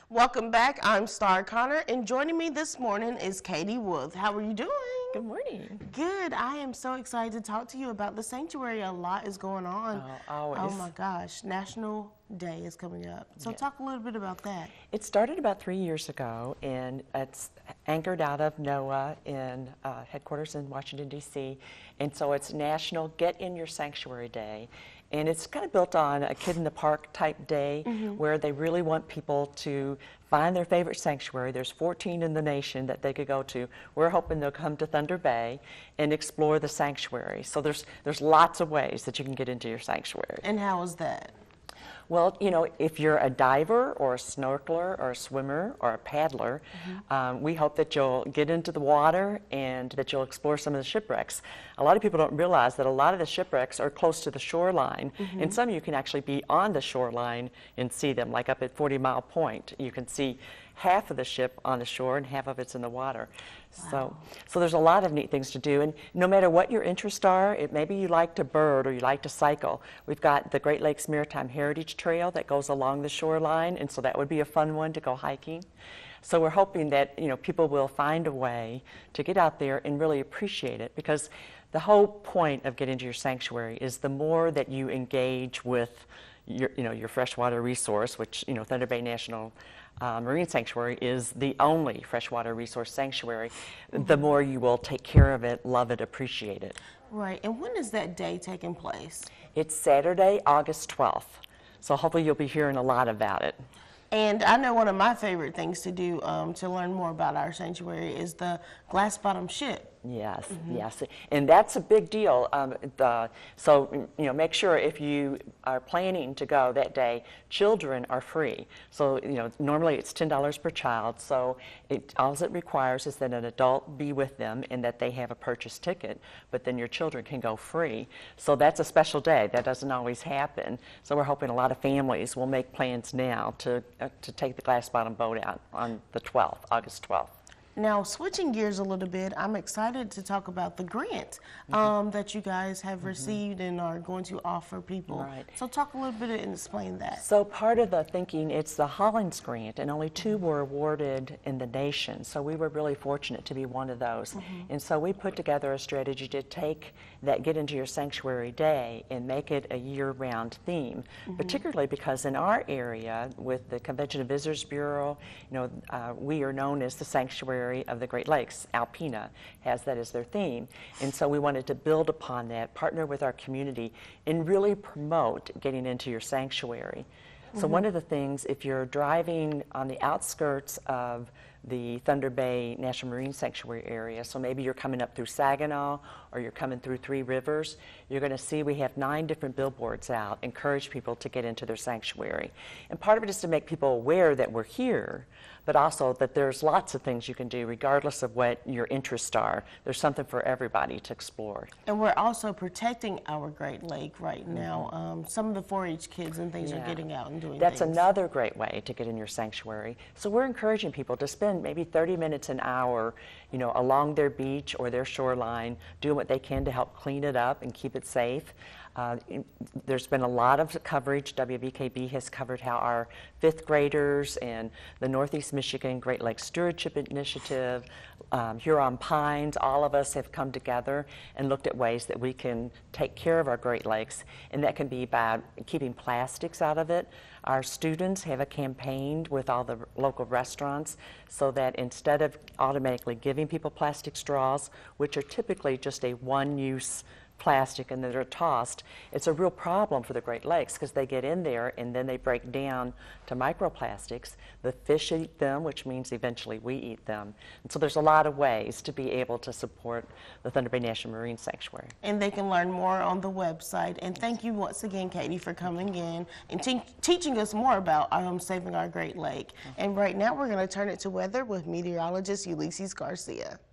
Welcome back. I'm Star Connor, and joining me this morning is Katie Woods. How are you doing? Good morning. Good. I am so excited to talk to you about the sanctuary. A lot is going on. Always. Oh my gosh, National Day is coming up. So talk a little bit about that. It started about 3 years ago, and it's anchored out of NOAA in headquarters in Washington, D.C. And so it's National Get in Your Sanctuary Day. And it's kind of built on a kid in the park type day where they really want people to find their favorite sanctuary. There's 14 in the nation that they could go to. We're hoping they'll come to Thunder Bay and explore the sanctuary. So there's lots of ways that you can get into your sanctuary. And how is that? Well, you know, if you're a diver or a snorkeler or a swimmer or a paddler, we hope that you'll get into the water and that you'll explore some of the shipwrecks. A lot of people don't realize that a lot of the shipwrecks are close to the shoreline, and some you can actually be on the shoreline and see them, like up at 40 Mile Point. You can see half of the ship on the shore and half of it's in the water. Wow. So there's a lot of neat things to do, and no matter what your interests are, maybe you like to bird or you like to cycle. We've got the Great Lakes Maritime Heritage Trail that goes along the shoreline, and so that would be a fun one to go hiking. So we're hoping that, you know, people will find a way to get out there and really appreciate it, because the whole point of getting to your sanctuary is the more that you engage with your freshwater resource, which, you know, Thunder Bay National Marine Sanctuary is the only freshwater resource sanctuary, the more you will take care of it, love it, appreciate it. Right. And when is that day taking place? It's Saturday, August 12th. So hopefully you'll be hearing a lot about it. And I know one of my favorite things to do to learn more about our sanctuary is the glass bottom ship. Yes, yes, and that's a big deal. So, you know, make sure if you are planning to go that day, children are free. So, you know, normally it's $10 per child. So, all it requires is that an adult be with them and that they have a purchase ticket. But then your children can go free. So that's a special day. That doesn't always happen. So we're hoping a lot of families will make plans now to take the glass bottom boat out on the 12th, August 12th. Now, switching gears a little bit, I'm excited to talk about the grant that you guys have received and are going to offer people. Right. So talk a little bit and explain that. So part of the thinking, it's the Hollins grant, and only 2 were awarded in the nation. So we were really fortunate to be one of those. And so we put together a strategy to take that Get Into Your Sanctuary Day and make it a year-round theme, particularly because in our area with the Convention and Visitors Bureau, you know, we are known as the sanctuary of the Great Lakes. Alpena has that as their theme. And so we wanted to build upon that, partner with our community, and really promote getting into your sanctuary. So one of the things, if you're driving on the outskirts of the Thunder Bay National Marine Sanctuary area, so maybe you're coming up through Saginaw or you're coming through Three Rivers, you're going to see we have 9 different billboards out, encourage people to get into their sanctuary. And part of it is to make people aware that we're here, but also that there's lots of things you can do regardless of what your interests are. There's something for everybody to explore. And we're also protecting our Great Lake right now. Some of the 4-H kids and things are getting out and doing That's things. another great way to get in your sanctuary. So we're encouraging people to spend maybe 30 minutes, an hour, you know, along their beach or their shoreline, doing what they can to help clean it up and keep it safe. There's been a lot of coverage. WVKB has covered how our 5th graders and the Northeast Michigan Great Lakes Stewardship Initiative, Huron Pines, all of us have come together and looked at ways that we can take care of our Great Lakes, and that can be by keeping plastics out of it. Our students have a campaign with all the local restaurants so that instead of automatically giving people plastic straws, which are typically just a one-use plastic and that are tossed, it's a real problem for the Great Lakes because they get in there and then they break down to microplastics. The fish eat them, which means eventually we eat them. And so there's a lot of ways to be able to support the Thunder Bay National Marine Sanctuary. And they can learn more on the website. And thank you once again, Katie, for coming in and teaching us more about saving our Great Lake. And right now we're going to turn it to weather with meteorologist Ulysses Garcia.